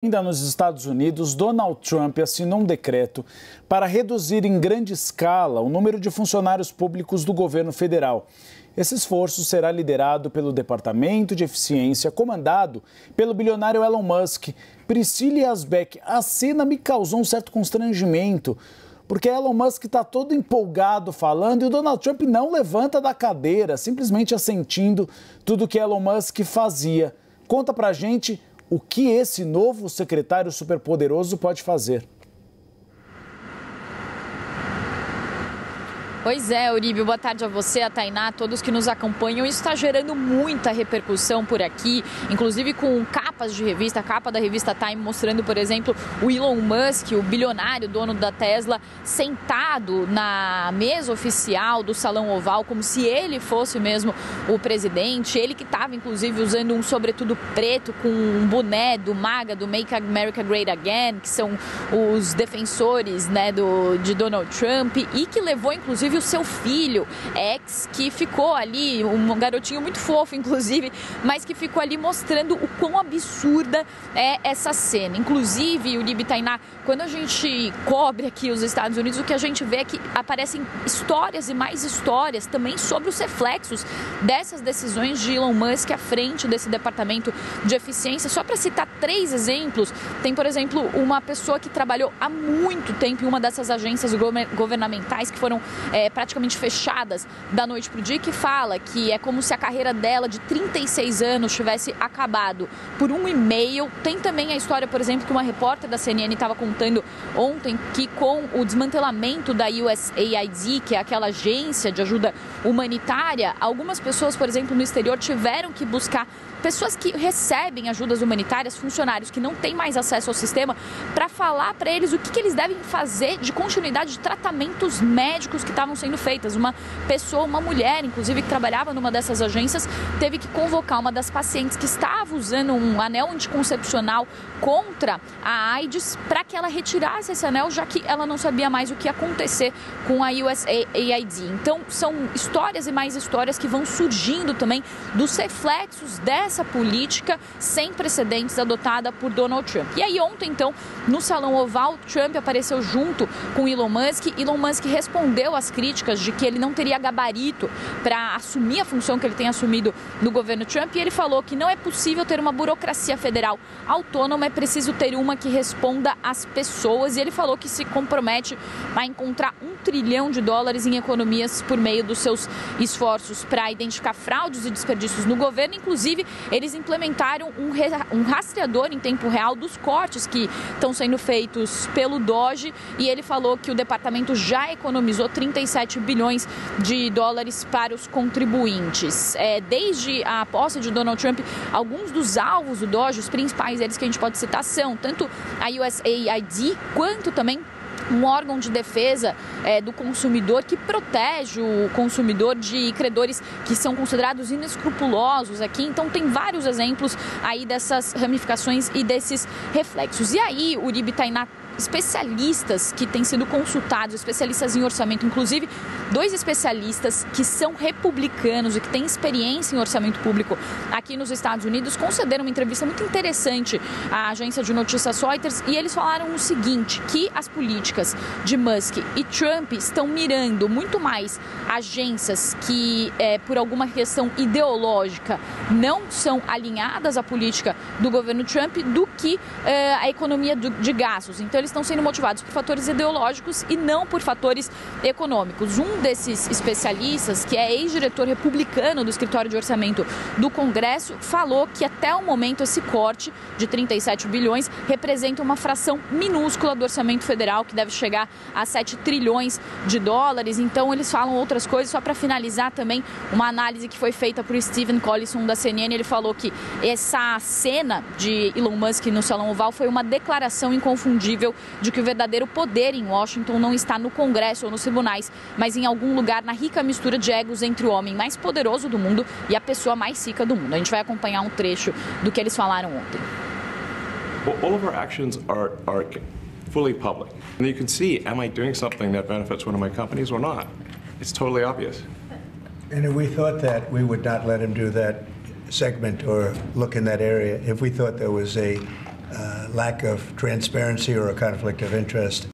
Ainda nos Estados Unidos, Donald Trump assinou um decreto para reduzir em grande escala o número de funcionários públicos do governo federal. Esse esforço será liderado pelo Departamento de Eficiência, comandado pelo bilionário Elon Musk. Priscila Yazbek, a cena me causou um certo constrangimento, porque Elon Musk está todo empolgado falando e o Donald Trump não levanta da cadeira, simplesmente assentindo tudo que Elon Musk fazia. Conta pra gente o que esse novo secretário superpoderoso pode fazer. Pois é, Uribe, boa tarde a você, a Tainá, a todos que nos acompanham. Isso está gerando muita repercussão por aqui, inclusive com capas de revista, a capa da revista Time mostrando, por exemplo, o Elon Musk, o bilionário dono da Tesla, sentado na mesa oficial do Salão Oval, como se ele fosse mesmo o presidente. Ele que estava, inclusive, usando um sobretudo preto com um boné do MAGA, do Make America Great Again, que são os defensores, né, de Donald Trump, e que levou, inclusive, o seu filho, que ficou ali, um garotinho muito fofo, inclusive, mas que ficou ali mostrando o quão absurda é essa cena. Inclusive, Uribe, Tainá, quando a gente cobre aqui os Estados Unidos, o que a gente vê é que aparecem histórias e mais histórias também sobre os reflexos dessas decisões de Elon Musk à frente desse departamento de eficiência. Só para citar 3 exemplos, tem, por exemplo, uma pessoa que trabalhou há muito tempo em uma dessas agências governamentais que foram praticamente fechadas da noite para o dia, que fala que é como se a carreira dela de 36 anos tivesse acabado por um e-mail. Tem também a história, por exemplo, que uma repórter da CNN estava contando ontem, que com o desmantelamento da USAID, que é aquela agência de ajuda humanitária, algumas pessoas, por exemplo, no exterior tiveram que buscar pessoas que recebem ajudas humanitárias, funcionários que não têm mais acesso ao sistema, para falar para eles o que eles devem fazer de continuidade de tratamentos médicos que estavam sendo feitas. Uma pessoa, uma mulher, inclusive, que trabalhava numa dessas agências, teve que convocar uma das pacientes que estava usando um anel anticoncepcional contra a AIDS para que ela retirasse esse anel, já que ela não sabia mais o que ia acontecer com a USAID. Então, são histórias e mais histórias que vão surgindo também dos reflexos dessa política sem precedentes adotada por Donald Trump. E aí ontem, então, no Salão Oval, Trump apareceu junto com Elon Musk. Elon Musk respondeu às críticas de que ele não teria gabarito para assumir a função que ele tem assumido no governo Trump, e ele falou que não é possível ter uma burocracia federal autônoma, é preciso ter uma que responda às pessoas, e ele falou que se compromete a encontrar $1 trilhão em economias por meio dos seus esforços para identificar fraudes e desperdícios no governo. Inclusive, eles implementaram um rastreador em tempo real dos cortes que estão sendo feitos pelo DOGE, e ele falou que o departamento já economizou $37 bilhões para os contribuintes. Desde a posse de Donald Trump, alguns dos alvos do DOGE, os principais deles que a gente pode citar, são tanto a USAID quanto também um órgão de defesa do consumidor que protege o consumidor de credores que são considerados inescrupulosos aqui. Então, tem vários exemplos aí dessas ramificações e desses reflexos. E aí, Uribe, Tainá, especialistas que têm sido consultados, especialistas em orçamento, inclusive 2 especialistas que são republicanos e que têm experiência em orçamento público aqui nos Estados Unidos, concederam uma entrevista muito interessante à agência de notícias Reuters, e eles falaram o seguinte, que as políticas de Musk e Trump estão mirando muito mais agências que, por alguma questão ideológica, não são alinhadas à política do governo Trump do que a economia de gastos. Então, eles estão sendo motivados por fatores ideológicos e não por fatores econômicos. Um desses especialistas, que é ex-diretor republicano do Escritório de Orçamento do Congresso, falou que até o momento esse corte de 37 bilhões representa uma fração minúscula do orçamento federal, que deve chegar a $7 trilhões. Então, eles falam outras coisas. Só para finalizar também, uma análise que foi feita por Stephen Collison da CNN, ele falou que essa cena de Elon Musk no Salão Oval foi uma declaração inconfundível de que o verdadeiro poder em Washington não está no Congresso ou nos tribunais, mas em algum lugar na rica mistura de egos entre o homem mais poderoso do mundo e a pessoa mais rica do mundo. A gente vai acompanhar um trecho do que eles falaram ontem. All of our actions are fully public. And you can see, am I doing something that benefits one of my companies or not? It's totally obvious. And we thought that we would not let him do that segment or look in that area if we thought there was a lack of transparency or a conflict of interest.